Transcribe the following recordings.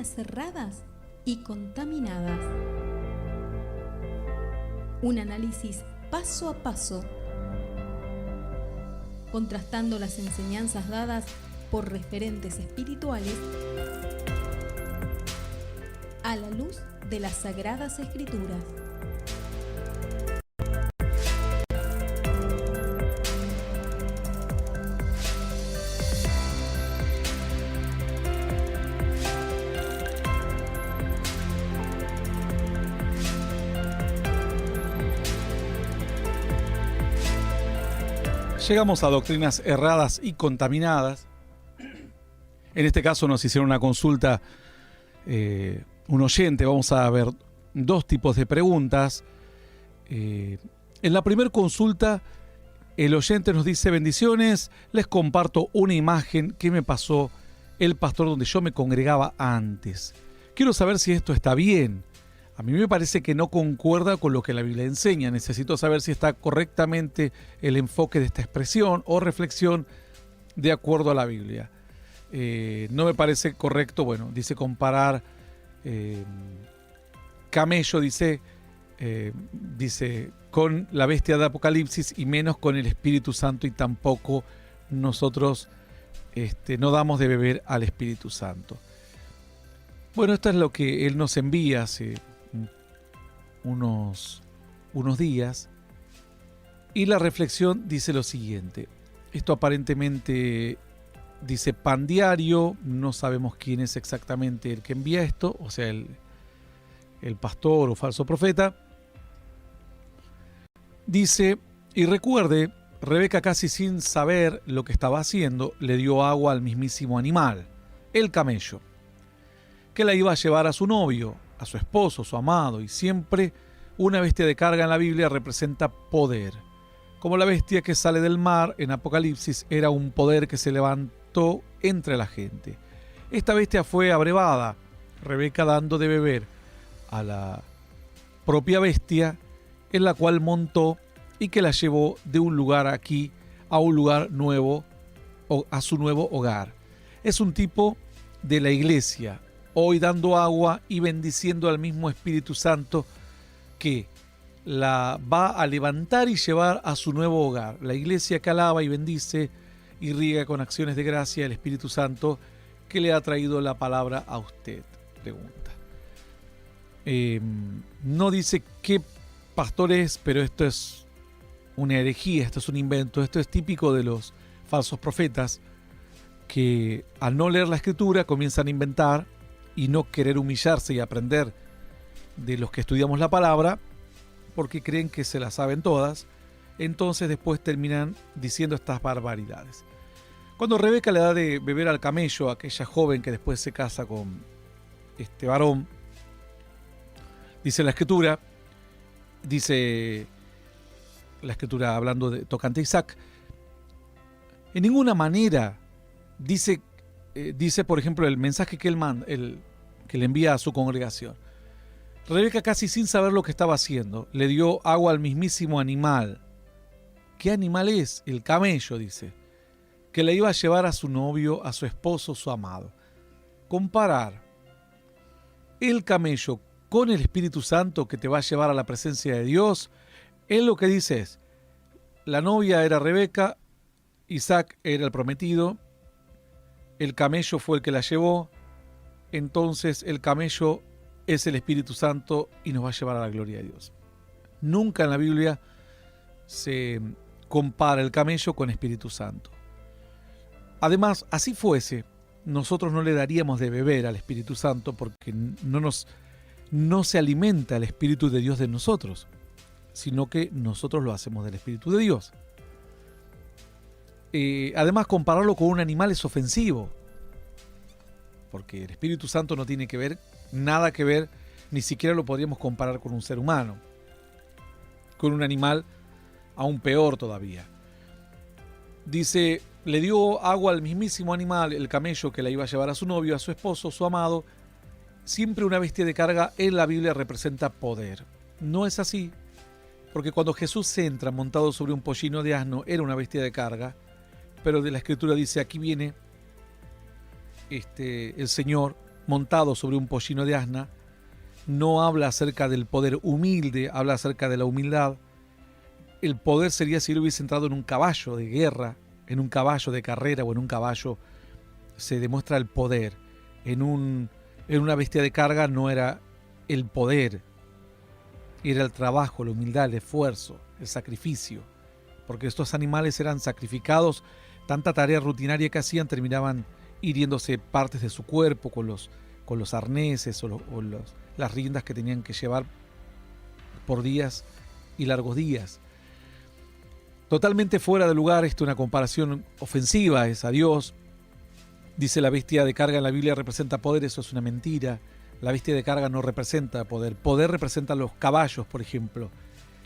doctrinas erradas y contaminadas. Un análisis paso a paso, contrastando las enseñanzas dadas por referentes espirituales a la luz de las Sagradas Escrituras. Llegamos a doctrinas erradas y contaminadas. En este caso nos hicieron una consulta un oyente. Vamos a ver dos tipos de preguntas. En la primera consulta, el oyente nos dice: bendiciones, les comparto una imagen que me pasó el pastor donde yo me congregaba antes. Quiero saber si esto está bien. A mí me parece que no concuerda con lo que la Biblia enseña. Necesito saber si está correctamente el enfoque de esta expresión o reflexión de acuerdo a la Biblia. No me parece correcto, bueno, dice comparar camello, dice con la bestia de Apocalipsis y menos con el Espíritu Santo, y tampoco nosotros no damos de beber al Espíritu Santo. Bueno, esto es lo que él nos envía hace unos días, y la reflexión dice lo siguiente. Esto aparentemente dice Pan Diario, no sabemos quién es exactamente el que envía esto, o sea, el pastor o falso profeta. Dice: y recuerde, Rebeca, casi sin saber lo que estaba haciendo, le dio agua al mismísimo animal, el camello, que la iba a llevar a su novio, a su esposo, su amado, y siempre una bestia de carga en la Biblia representa poder. Como la bestia que sale del mar en Apocalipsis era un poder que se levantó entre la gente. Esta bestia fue abrevada, Rebeca dando de beber a la propia bestia en la cual montó y que la llevó de un lugar aquí a un lugar nuevo, o a su nuevo hogar. Es un tipo de la iglesia, hoy dando agua y bendiciendo al mismo Espíritu Santo que la va a levantar y llevar a su nuevo hogar. La iglesia que alaba y bendice y riega con acciones de gracia el Espíritu Santo que le ha traído la palabra a usted. Pregunta. No dice qué pastor es, pero esto es una herejía, esto es un invento, esto es típico de los falsos profetas que al no leer la Escritura comienzan a inventar y no querer humillarse y aprender de los que estudiamos la palabra, porque creen que se la saben todas. Entonces después terminan diciendo estas barbaridades. Cuando Rebeca le da de beber al camello a aquella joven que después se casa con este varón, dice la Escritura hablando de tocante a Isaac, en ninguna manera dice, por ejemplo, el mensaje que que le envía a su congregación. Rebeca, casi sin saber lo que estaba haciendo, le dio agua al mismísimo animal. ¿Qué animal es? El camello, dice, que le iba a llevar a su novio, a su esposo, su amado. Comparar el camello con el Espíritu Santo que te va a llevar a la presencia de Dios, él lo que dice es: la novia era Rebeca, Isaac era el prometido, el camello fue el que la llevó, entonces el camello es el Espíritu Santo y nos va a llevar a la gloria de Dios. Nunca en la Biblia se compara el camello con Espíritu Santo. Además, así fuese, nosotros no le daríamos de beber al Espíritu Santo porque no se alimenta el Espíritu de Dios de nosotros, sino que nosotros lo hacemos del Espíritu de Dios. Además, compararlo con un animal es ofensivo, porque el Espíritu Santo no tiene nada que ver, ni siquiera lo podríamos comparar con un ser humano. Con un animal, aún peor todavía. Dice: le dio agua al mismísimo animal, el camello que la iba a llevar a su novio, a su esposo, su amado. Siempre una bestia de carga en la Biblia representa poder. No es así, porque cuando Jesús entra montado sobre un pollino de asno, era una bestia de carga, pero de la Escritura dice: aquí viene el Señor montado sobre un pollino de asna, no habla acerca del poder humilde, habla acerca de la humildad. El poder sería si él hubiese entrado en un caballo de guerra, en un caballo de carrera o en un caballo, se demuestra el poder. En una bestia de carga no era el poder, era el trabajo, la humildad, el esfuerzo, el sacrificio. Porque estos animales eran sacrificados, tanta tarea rutinaria que hacían, terminaban hiriéndose partes de su cuerpo con los arneses o las riendas que tenían que llevar por días y largos días. Totalmente fuera de lugar, esto es una comparación ofensiva, es a Dios. Dice la bestia de carga en la Biblia representa poder, eso es una mentira. La bestia de carga no representa poder. Poder representa los caballos, por ejemplo.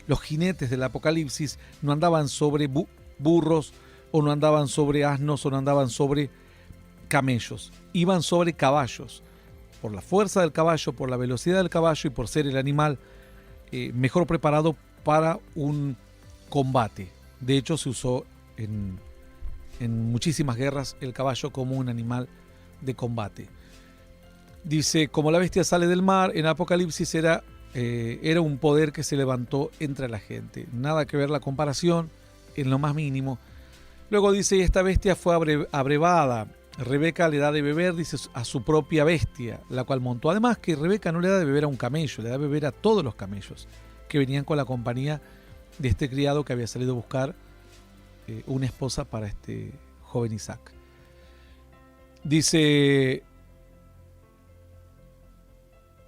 Los jinetes del Apocalipsis no andaban sobre burros, o no andaban sobre asnos, o no andaban sobre camellos. Iban sobre caballos. Por la fuerza del caballo, por la velocidad del caballo y por ser el animal mejor preparado para un combate. De hecho, se usó en muchísimas guerras el caballo como un animal de combate. Dice, como la bestia sale del mar, en Apocalipsis era un poder que se levantó entre la gente. Nada que ver la comparación en lo más mínimo. Luego dice, y esta bestia fue abrevada. Rebeca le da de beber, dice, a su propia bestia, la cual montó. Además que Rebeca no le da de beber a un camello, le da de beber a todos los camellos que venían con la compañía de este criado que había salido a buscar una esposa para este joven Isaac. Dice,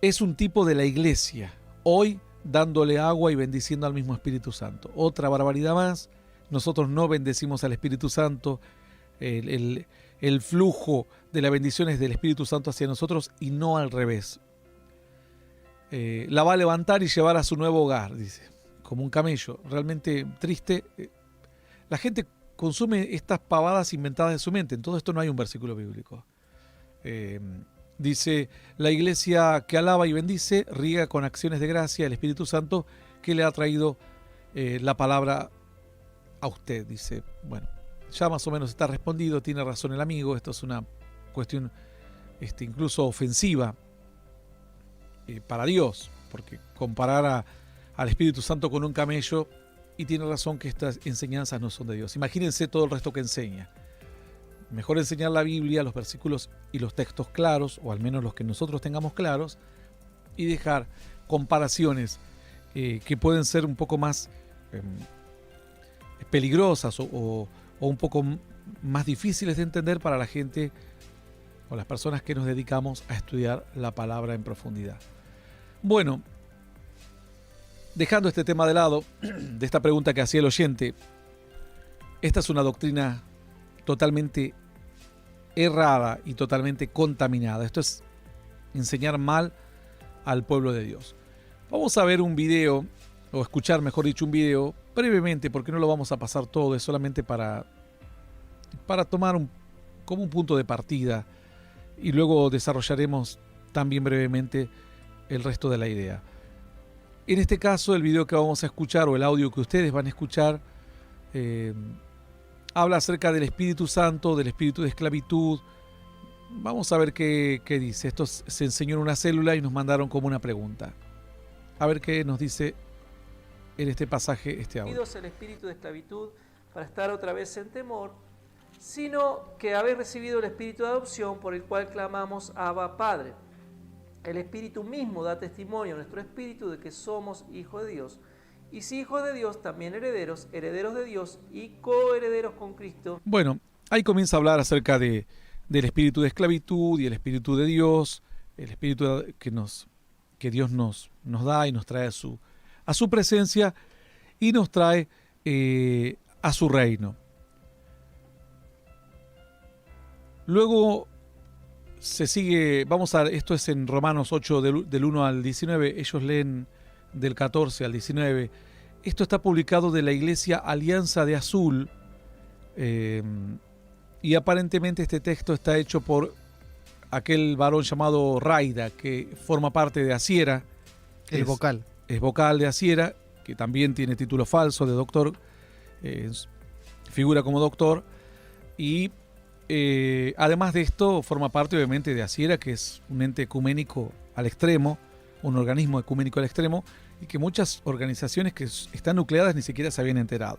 es un tipo de la iglesia, hoy dándole agua y bendiciendo al mismo Espíritu Santo. Otra barbaridad más, nosotros no bendecimos al Espíritu Santo, el flujo de la bendición es del Espíritu Santo hacia nosotros y no al revés. La va a levantar y llevar a su nuevo hogar, dice, como un camello. Realmente triste. La gente consume estas pavadas inventadas de su mente. En todo esto no hay un versículo bíblico. Dice, la iglesia que alaba y bendice, riega con acciones de gracia el Espíritu Santo que le ha traído la palabra a usted. Dice, bueno, ya más o menos está respondido, tiene razón el amigo, esto es una cuestión incluso ofensiva para Dios, porque comparar al Espíritu Santo con un camello, y tiene razón que estas enseñanzas no son de Dios. Imagínense todo el resto que enseña. Mejor enseñar la Biblia, los versículos y los textos claros, o al menos los que nosotros tengamos claros, y dejar comparaciones que pueden ser un poco más peligrosas o un poco más difíciles de entender para la gente o las personas que nos dedicamos a estudiar la palabra en profundidad. Bueno, dejando este tema de lado, de esta pregunta que hacía el oyente, esta es una doctrina totalmente errada y totalmente contaminada. Esto es enseñar mal al pueblo de Dios. Vamos a ver un video, o escuchar, mejor dicho, un video brevemente, porque no lo vamos a pasar todo, es solamente para tomar como un punto de partida, y luego desarrollaremos también brevemente el resto de la idea. En este caso, el video que vamos a escuchar, o el audio que ustedes van a escuchar, habla acerca del Espíritu Santo, del espíritu de esclavitud. Vamos a ver qué dice. Esto se enseñó en una célula y nos mandaron como una pregunta. A ver qué nos dice en este pasaje este audio. El espíritu de esclavitud para estar otra vez en temor, sino que habéis recibido el espíritu de adopción por el cual clamamos Abba Padre. El Espíritu mismo da testimonio a nuestro espíritu de que somos hijos de Dios. Y si hijos de Dios, también herederos, herederos de Dios y coherederos con Cristo. Bueno, ahí comienza a hablar acerca del espíritu de esclavitud y el espíritu de Dios, el espíritu que Dios nos da y nos trae a su presencia y nos trae a su reino. Luego se sigue, esto es en Romanos 8 del 1 al 19, ellos leen del 14 al 19. Esto está publicado de la Iglesia Alianza de Azul, y aparentemente este texto está hecho por aquel varón llamado Raida, que forma parte de Asiera. Es vocal de Asiera, que también tiene título falso de doctor, figura como doctor, y además de esto, forma parte obviamente de Asiera, que es un ente ecuménico al extremo, un organismo ecuménico al extremo, y que muchas organizaciones que están nucleadas ni siquiera se habían enterado.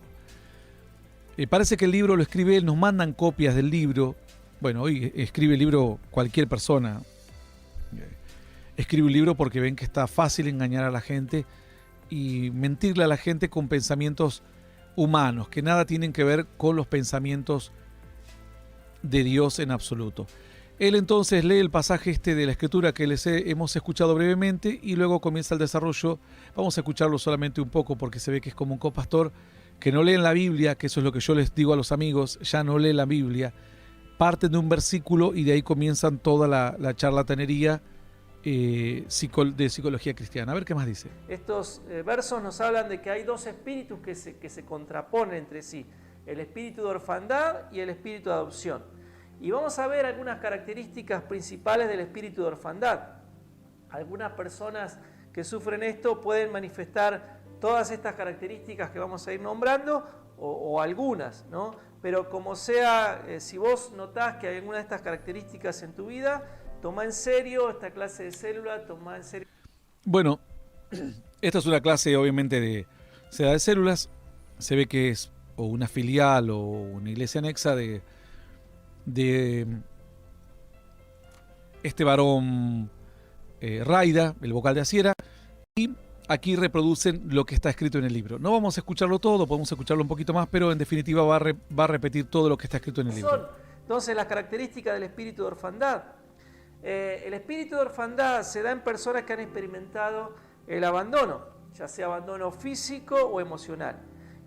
Parece que el libro lo escribe él, nos mandan copias del libro. Bueno, hoy escribe el libro cualquier persona. Escribe un libro porque ven que está fácil engañar a la gente y mentirle a la gente con pensamientos humanos, que nada tienen que ver con los pensamientos de Dios en absoluto. Él entonces lee el pasaje de la Escritura que hemos escuchado brevemente y luego comienza el desarrollo. Vamos a escucharlo solamente un poco porque se ve que es como un copastor que no leen la Biblia, que eso es lo que yo les digo a los amigos, ya no lee la Biblia, parten de un versículo y de ahí comienzan toda la charlatanería de psicología cristiana. A ver qué más dice. Estos versos nos hablan de que hay dos espíritus que se contraponen entre sí, el espíritu de orfandad y el espíritu de adopción. Y vamos a ver algunas características principales del espíritu de orfandad. Algunas personas que sufren esto pueden manifestar todas estas características que vamos a ir nombrando o algunas, ¿no? Pero como sea, si vos notás que hay alguna de estas características en tu vida, toma en serio esta clase de célula, toma en serio. Bueno, esta es una clase obviamente de células. Se ve que es o una filial o una iglesia anexa de este varón Raida, el vocal de Asiera, y aquí reproducen lo que está escrito en el libro. No vamos a escucharlo todo, podemos escucharlo un poquito más, pero en definitiva va a repetir todo lo que está escrito en el libro. Son entonces las características del espíritu de orfandad. El espíritu de orfandad se da en personas que han experimentado el abandono, ya sea abandono físico o emocional.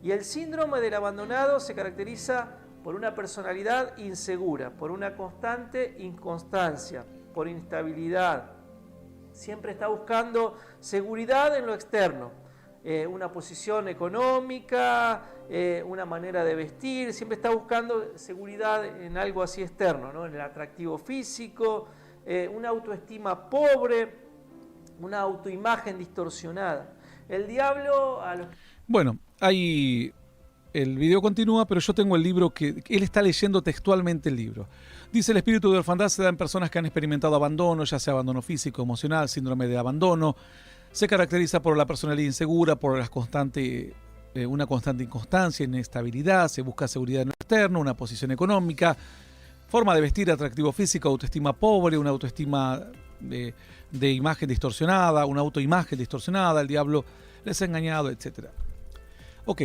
Y el síndrome del abandonado se caracteriza por una personalidad insegura, por una constante inconstancia, por instabilidad. Siempre está buscando seguridad en lo externo, una posición económica, una manera de vestir, siempre está buscando seguridad en algo así externo, ¿no? En el atractivo físico, una autoestima pobre, una autoimagen distorsionada. El diablo a los... Bueno, ahí el video continúa, pero yo tengo el libro que él está leyendo textualmente el libro. Dice: el espíritu de orfandad se da en personas que han experimentado abandono, ya sea abandono físico, emocional, síndrome de abandono. Se caracteriza por la personalidad insegura, por una constante inconstancia, inestabilidad, se busca seguridad en lo externo, una posición económica, forma de vestir, atractivo físico, autoestima pobre, una autoestima de imagen distorsionada, una autoimagen distorsionada, el diablo les ha engañado, etc. Ok.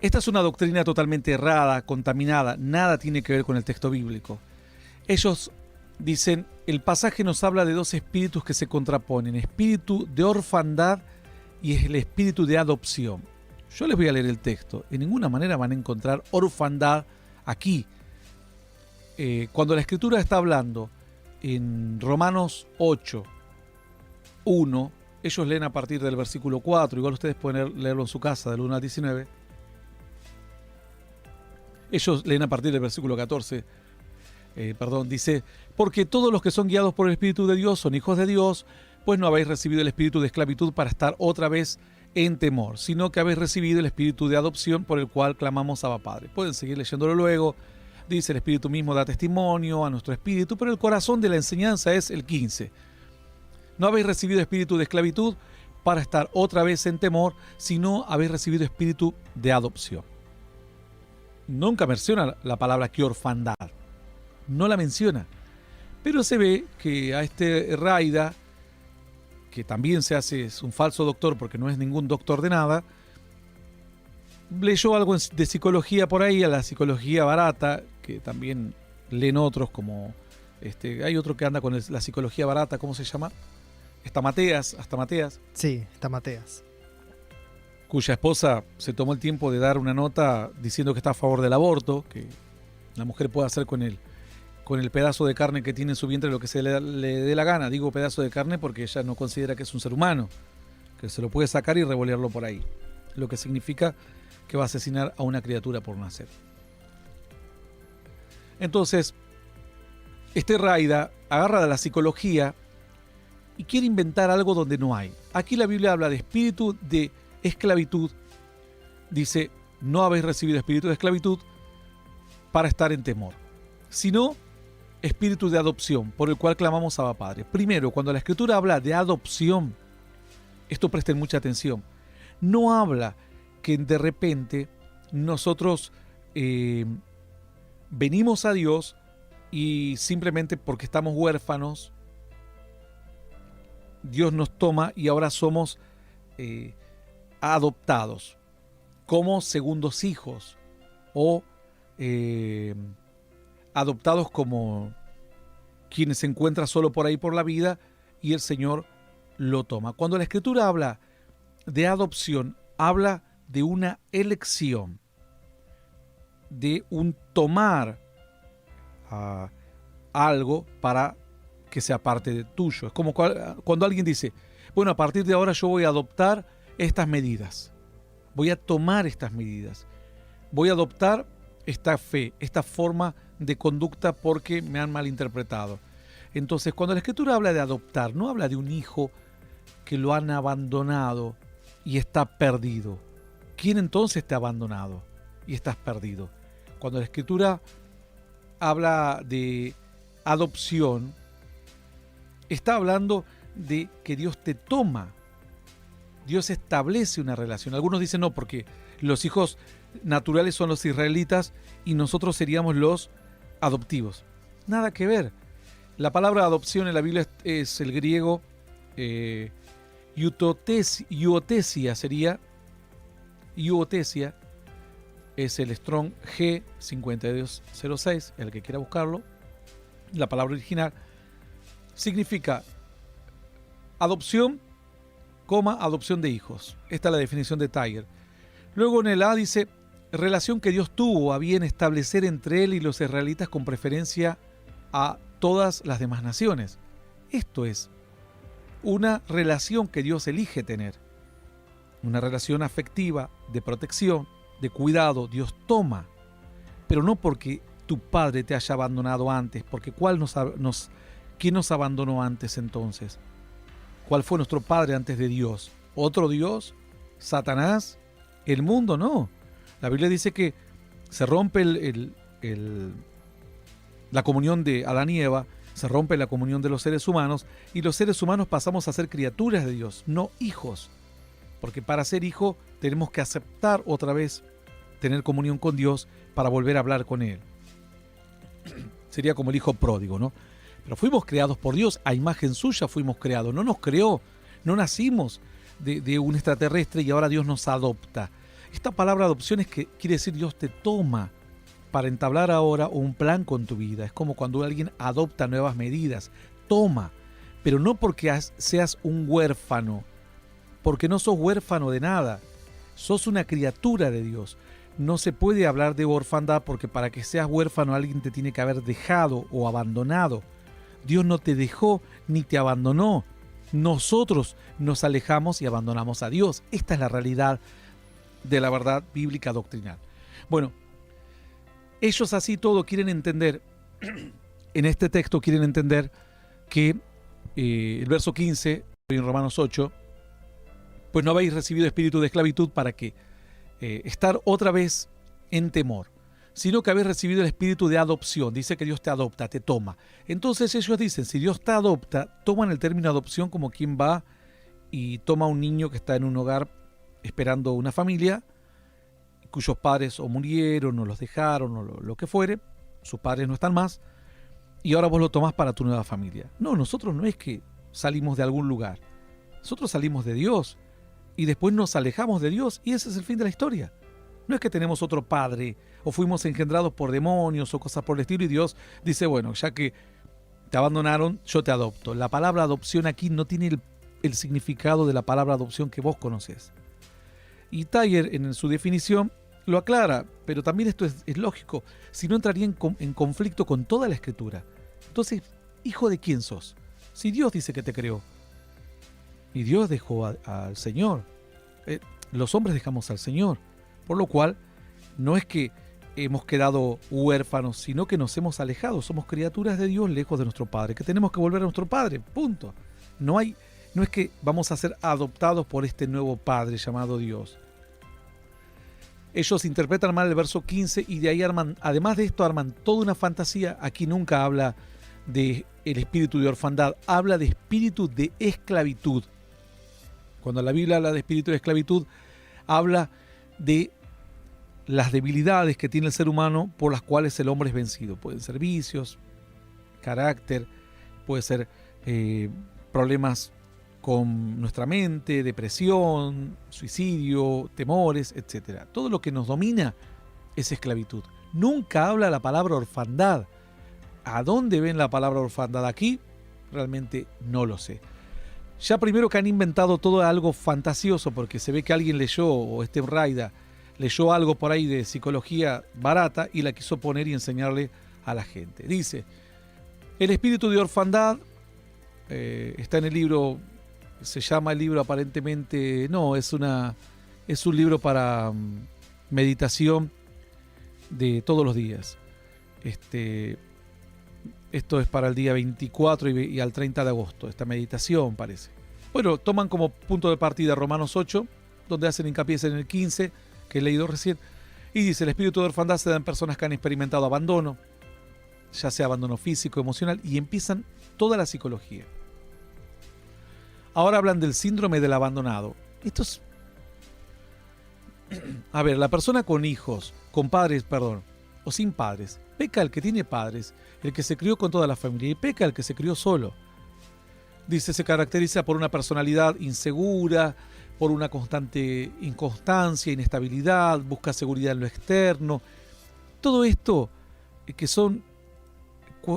Esta es una doctrina totalmente errada, contaminada, nada tiene que ver con el texto bíblico. Ellos dicen, el pasaje nos habla de dos espíritus que se contraponen, espíritu de orfandad y el espíritu de adopción. Yo les voy a leer el texto, en ninguna manera van a encontrar orfandad aquí. Cuando la Escritura está hablando en Romanos 8, 1, ellos leen a partir del versículo 4, igual ustedes pueden leerlo en su casa, del 1 al 19. Ellos leen a partir del versículo 14, dice: porque todos los que son guiados por el Espíritu de Dios son hijos de Dios, pues no habéis recibido el espíritu de esclavitud para estar otra vez en temor, sino que habéis recibido el espíritu de adopción por el cual clamamos Abba Padre. Pueden seguir leyéndolo luego. Dice: el Espíritu mismo da testimonio a nuestro espíritu, pero el corazón de la enseñanza es el 15. No habéis recibido espíritu de esclavitud para estar otra vez en temor, sino habéis recibido espíritu de adopción. Nunca menciona la palabra aquí orfandad, no la menciona, pero se ve que a este Raida, que también es un falso doctor porque no es ningún doctor de nada, leyó algo de psicología por ahí, a la psicología barata, que también leen otros, como hay otro que anda con la psicología barata, ¿cómo se llama? Hasta Mateas. Sí, está Mateas. Cuya esposa se tomó el tiempo de dar una nota diciendo que está a favor del aborto, que la mujer puede hacer con el pedazo de carne que tiene en su vientre lo que se le dé la gana. Digo pedazo de carne porque ella no considera que es un ser humano, que se lo puede sacar y revolearlo por ahí, lo que significa que va a asesinar a una criatura por nacer. Entonces, este Raida agarra de la psicología y quiere inventar algo donde no hay. Aquí la Biblia habla de espíritu de esclavitud. Dice: no habéis recibido espíritu de esclavitud para estar en temor, sino espíritu de adopción, por el cual clamamos Abba Padre. Primero, cuando la Escritura habla de adopción, esto presten mucha atención, no habla que de repente nosotros venimos a Dios y simplemente porque estamos huérfanos, Dios nos toma y ahora somos adoptados como segundos hijos o adoptados como quienes se encuentran solo por ahí por la vida y el Señor lo toma. Cuando la Escritura habla de adopción, habla de una elección, de un tomar algo para que sea parte de tuyo. Es como cuando alguien dice, bueno, a partir de ahora yo voy a adoptar estas medidas, voy a tomar estas medidas, voy a adoptar esta fe, esta forma de conducta porque me han malinterpretado. Entonces, cuando la Escritura habla de adoptar, no habla de un hijo que lo han abandonado y está perdido. ¿Quién entonces te ha abandonado y estás perdido? Cuando la Escritura habla de adopción, está hablando de que Dios te toma. Dios establece una relación. Algunos dicen no, porque los hijos naturales son los israelitas y nosotros seríamos los adoptivos. Nada que ver. La palabra adopción en la Biblia es el griego iuotesia sería. Iuotesia es el Strong G5206, el que quiera buscarlo. La palabra original significa adopción, adopción de hijos. Esta es la definición de Tiger. Luego en el A dice, relación que Dios tuvo a bien establecer entre él y los israelitas con preferencia a todas las demás naciones. Esto es una relación que Dios elige tener. Una relación afectiva, de protección, de cuidado. Dios toma, pero no porque tu padre te haya abandonado antes, porque ¿quién nos abandonó antes entonces? ¿Cuál fue nuestro padre antes de Dios? ¿Otro Dios? ¿Satanás? ¿El mundo? No. La Biblia dice que se rompe la comunión de Adán y Eva, se rompe la comunión de los seres humanos y los seres humanos pasamos a ser criaturas de Dios, no hijos. Porque para ser hijo tenemos que aceptar otra vez tener comunión con Dios para volver a hablar con Él. Sería como el hijo pródigo, ¿no? Pero fuimos creados por Dios, a imagen suya fuimos creados, no nos creó, no nacimos de un extraterrestre y ahora Dios nos adopta. Esta palabra adopción es que quiere decir Dios te toma para entablar ahora un plan con tu vida. Es como cuando alguien adopta nuevas medidas, toma, pero no porque seas un huérfano, porque no sos huérfano de nada, sos una criatura de Dios. No se puede hablar de orfandad porque para que seas huérfano alguien te tiene que haber dejado o abandonado. Dios no te dejó ni te abandonó. Nosotros nos alejamos y abandonamos a Dios. Esta es la realidad de la verdad bíblica doctrinal. Bueno, ellos así todo quieren entender, en este texto quieren entender que el verso 15 en Romanos 8, pues no habéis recibido espíritu de esclavitud para que estar otra vez en temor, sino que habéis recibido el espíritu de adopción. Dice que Dios te adopta, te toma. Entonces ellos dicen, si Dios te adopta, toman el término adopción como quien va y toma a un niño que está en un hogar esperando una familia, cuyos padres o murieron o los dejaron o lo que fuere, sus padres no están más, y ahora vos lo tomás para tu nueva familia. No, nosotros no es que salimos de algún lugar, nosotros salimos de Dios y después nos alejamos de Dios y ese es el fin de la historia. No es que tenemos otro padre o fuimos engendrados por demonios o cosas por el estilo y Dios dice, bueno, ya que te abandonaron, yo te adopto. La palabra adopción aquí no tiene el significado de la palabra adopción que vos conocés. Y Tiger en su definición lo aclara, pero también esto es lógico, si no entraría en conflicto con toda la Escritura. Entonces, ¿hijo de quién sos? Si Dios dice que te creó, y Dios dejó al Señor, los hombres dejamos al Señor, por lo cual no es que hemos quedado huérfanos, sino que nos hemos alejado, somos criaturas de Dios lejos de nuestro Padre, que tenemos que volver a nuestro Padre, punto. No es que vamos a ser adoptados por este nuevo Padre llamado Dios. Ellos interpretan mal el verso 15 y de ahí arman, además de esto, arman toda una fantasía. Aquí nunca habla de el espíritu de orfandad, habla de espíritu de esclavitud. Cuando la Biblia habla de espíritu de esclavitud, habla de las debilidades que tiene el ser humano por las cuales el hombre es vencido. Pueden ser vicios, carácter, puede ser problemas con nuestra mente, depresión, suicidio, temores, etc. Todo lo que nos domina es esclavitud. Nunca habla la palabra orfandad. ¿A dónde ven la palabra orfandad aquí? Realmente no lo sé. Ya primero que han inventado todo algo fantasioso, porque se ve que alguien leyó, o Raida leyó algo por ahí de psicología barata y la quiso poner y enseñarle a la gente. Dice, el espíritu de orfandad está en el libro, se llama el libro aparentemente, no, es un libro para meditación de todos los días. Esto es para el día 24 y al 30 de agosto, esta meditación parece. Bueno, toman como punto de partida Romanos 8, donde hacen hincapié en el 15, que he leído recién, y dice, el espíritu de orfandad se da en personas que han experimentado abandono, ya sea abandono físico, emocional, y empiezan toda la psicología. Ahora hablan del síndrome del abandonado. Esto es... A ver, la persona con hijos, con padres, perdón, o sin padres, peca el que tiene padres, el que se crió con toda la familia, y peca el que se crió solo. Dice, se caracteriza por una personalidad insegura, por una constante inconstancia, inestabilidad, busca seguridad en lo externo. Todo esto, que son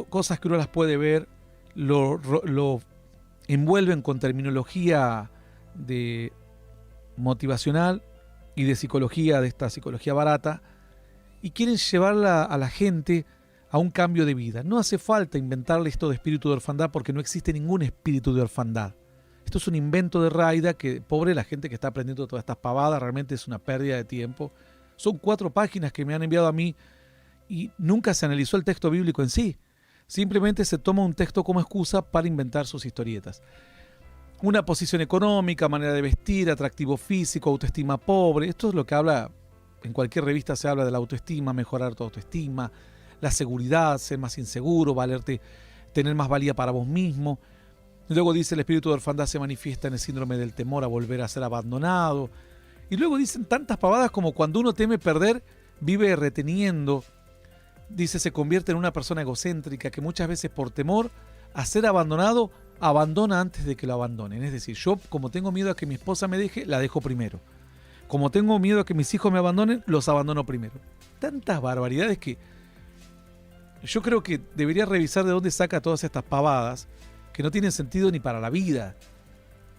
cosas que uno las puede ver, lo envuelven con terminología de motivacional y de psicología, de esta psicología barata, y quieren llevarla a la gente a un cambio de vida. No hace falta inventarle esto de espíritu de orfandad porque no existe ningún espíritu de orfandad. Esto es un invento de Raida que, pobre la gente que está aprendiendo todas estas pavadas, realmente es una pérdida de tiempo. Son 4 páginas que me han enviado a mí y nunca se analizó el texto bíblico en sí. Simplemente se toma un texto como excusa para inventar sus historietas. Una posición económica, manera de vestir, atractivo físico, autoestima pobre. Esto es lo que habla, en cualquier revista se habla de la autoestima, mejorar tu autoestima, la seguridad, ser más inseguro, valerte, tener más valía para vos mismo. Luego dice, el espíritu de orfandad se manifiesta en el síndrome del temor a volver a ser abandonado. Y luego dicen tantas pavadas como cuando uno teme perder, vive reteniendo. Dice, se convierte en una persona egocéntrica que muchas veces por temor a ser abandonado, abandona antes de que lo abandonen. Es decir, yo como tengo miedo a que mi esposa me deje, la dejo primero. Como tengo miedo a que mis hijos me abandonen, los abandono primero. Tantas barbaridades que yo creo que debería revisar de dónde saca todas estas pavadas que no tienen sentido ni para la vida.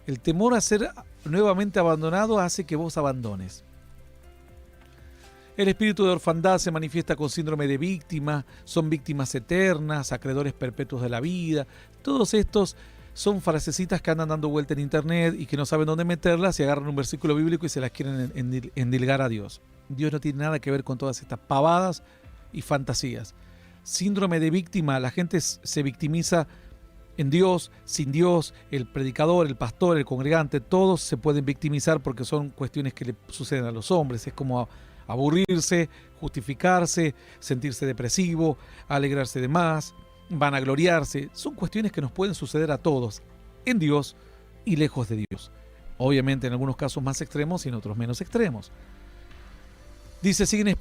El temor a ser nuevamente abandonado hace que vos abandones. El espíritu de orfandad se manifiesta con síndrome de víctima, son víctimas eternas, acreedores perpetuos de la vida. Todos estos son frasecitas que andan dando vuelta en internet y que no saben dónde meterlas y agarran un versículo bíblico y se las quieren endilgar a Dios. Dios no tiene nada que ver con todas estas pavadas y fantasías. Síndrome de víctima, la gente se victimiza en Dios, sin Dios, el predicador, el pastor, el congregante, todos se pueden victimizar porque son cuestiones que le suceden a los hombres. Es como aburrirse, justificarse, sentirse depresivo, alegrarse de más, vanagloriarse. Son cuestiones que nos pueden suceder a todos, en Dios y lejos de Dios. Obviamente en algunos casos más extremos y en otros menos extremos. Dice, siguen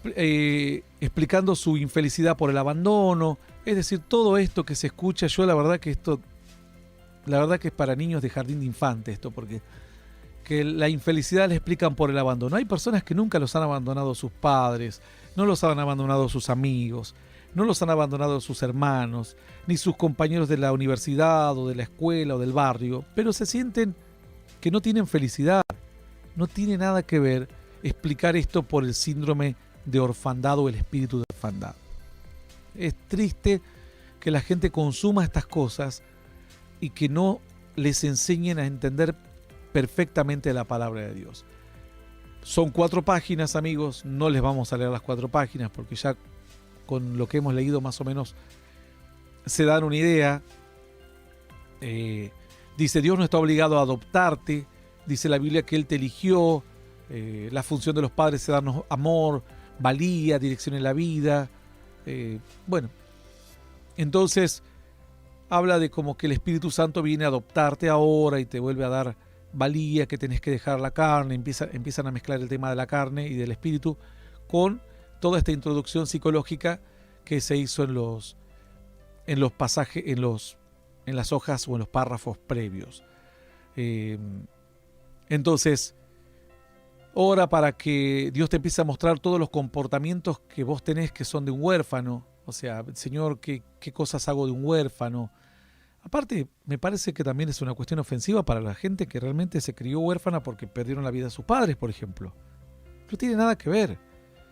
explicando su infelicidad por el abandono. Es decir, todo esto que se escucha, yo la verdad que es para niños de jardín de infantes esto, porque que la infelicidad la explican por el abandono. Hay personas que nunca los han abandonado sus padres, no los han abandonado sus amigos, no los han abandonado sus hermanos, ni sus compañeros de la universidad o de la escuela o del barrio, pero se sienten que no tienen felicidad. No tiene nada que ver explicar esto por el síndrome de orfandad o el espíritu de orfandad. Es triste que la gente consuma estas cosas y que no les enseñen a entender perfectamente la palabra de Dios. Son 4 páginas, amigos, no les vamos a leer las 4 páginas porque ya con lo que hemos leído más o menos se dan una idea. Dice, Dios no está obligado a adoptarte, dice la Biblia que Él te eligió, La función de los padres es darnos amor, valía, dirección en la vida. Bueno, entonces habla de como que el Espíritu Santo viene a adoptarte ahora y te vuelve a dar valía, que tenés que dejar la carne. Empiezan a mezclar el tema de la carne y del espíritu con toda esta introducción psicológica que se hizo en los pasajes, en las hojas o en los párrafos previos. Entonces, ora para que Dios te empiece a mostrar todos los comportamientos que vos tenés que son de un huérfano. O sea, Señor, ¿qué cosas hago de un huérfano? Aparte, me parece que también es una cuestión ofensiva para la gente que realmente se crió huérfana porque perdieron la vida de sus padres, por ejemplo. No tiene nada que ver.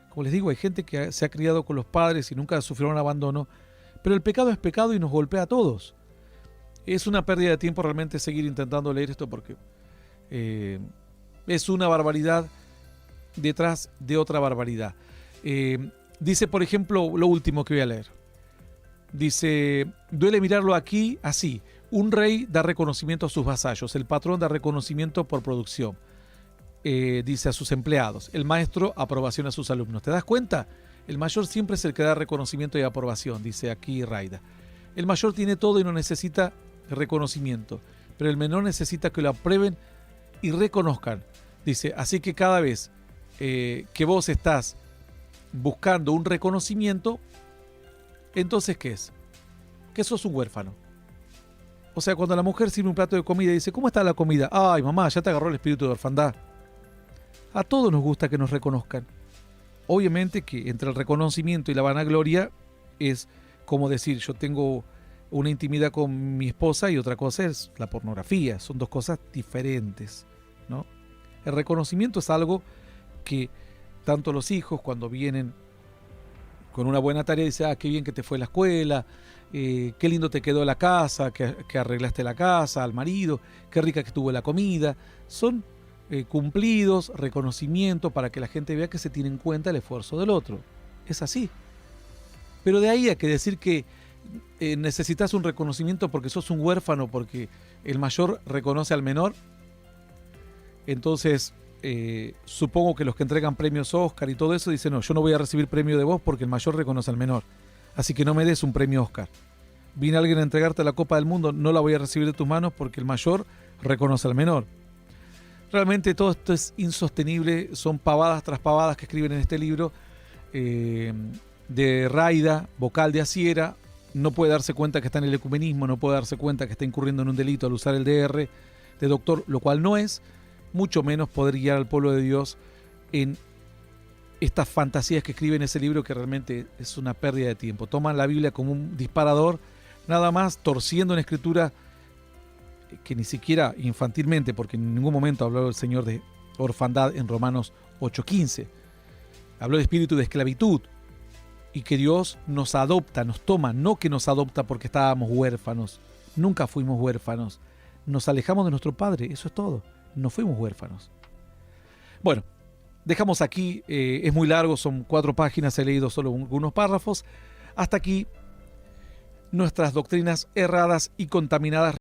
Como les digo, hay gente que se ha criado con los padres y nunca sufrieron abandono, pero el pecado es pecado y nos golpea a todos. Es una pérdida de tiempo realmente seguir intentando leer esto porque es una barbaridad detrás de otra barbaridad. Dice, por ejemplo, lo último que voy a leer. Dice, duele mirarlo aquí así. Un rey da reconocimiento a sus vasallos, el patrón da reconocimiento por producción. Dice a sus empleados, el maestro aprobación a sus alumnos. ¿Te das cuenta? El mayor siempre es el que da reconocimiento y aprobación, dice aquí Raida. El mayor tiene todo y no necesita reconocimiento, pero el menor necesita que lo aprueben y reconozcan. Dice, así que cada vez que vos estás buscando un reconocimiento, entonces ¿qué es? Que sos un huérfano. O sea, cuando la mujer sirve un plato de comida y dice, ¿cómo está la comida? Ay, mamá, ya te agarró el espíritu de orfandad. A todos nos gusta que nos reconozcan. Obviamente que entre el reconocimiento y la vanagloria es como decir, yo tengo una intimidad con mi esposa y otra cosa es la pornografía. Son dos cosas diferentes, ¿no? El reconocimiento es algo que tanto los hijos cuando vienen con una buena tarea dicen, qué bien que te fue la escuela, qué lindo te quedó la casa, que arreglaste la casa, al marido, qué rica que estuvo la comida. Son cumplidos, reconocimiento para que la gente vea que se tiene en cuenta el esfuerzo del otro. Es así. Pero de ahí a que decir que necesitas un reconocimiento porque sos un huérfano, porque el mayor reconoce al menor, entonces supongo que los que entregan premios Oscar y todo eso dicen, no, yo no voy a recibir premio de vos porque el mayor reconoce al menor, así que no me des un premio Oscar. Viene alguien a entregarte la Copa del Mundo, no la voy a recibir de tus manos porque el mayor reconoce al menor. Realmente todo esto es insostenible, son pavadas tras pavadas que escriben en este libro de Raida, vocal de Asiera. No puede darse cuenta que está en el ecumenismo, no puede darse cuenta que está incurriendo en un delito al usar el DR de doctor, lo cual no es, mucho menos poder guiar al pueblo de Dios en estas fantasías que escribe en ese libro, que realmente es una pérdida de tiempo. Toman la Biblia como un disparador, nada más torciendo una escritura que ni siquiera infantilmente, porque en ningún momento habló el Señor de orfandad en Romanos 8:15. Habló de espíritu de esclavitud y que Dios nos adopta, nos toma, no que nos adopta porque estábamos huérfanos. Nunca fuimos huérfanos. Nos alejamos de nuestro Padre, eso es todo. No fuimos huérfanos. Bueno, dejamos aquí, es muy largo, son 4 páginas, he leído solo algunos párrafos. Hasta aquí nuestras doctrinas erradas y contaminadas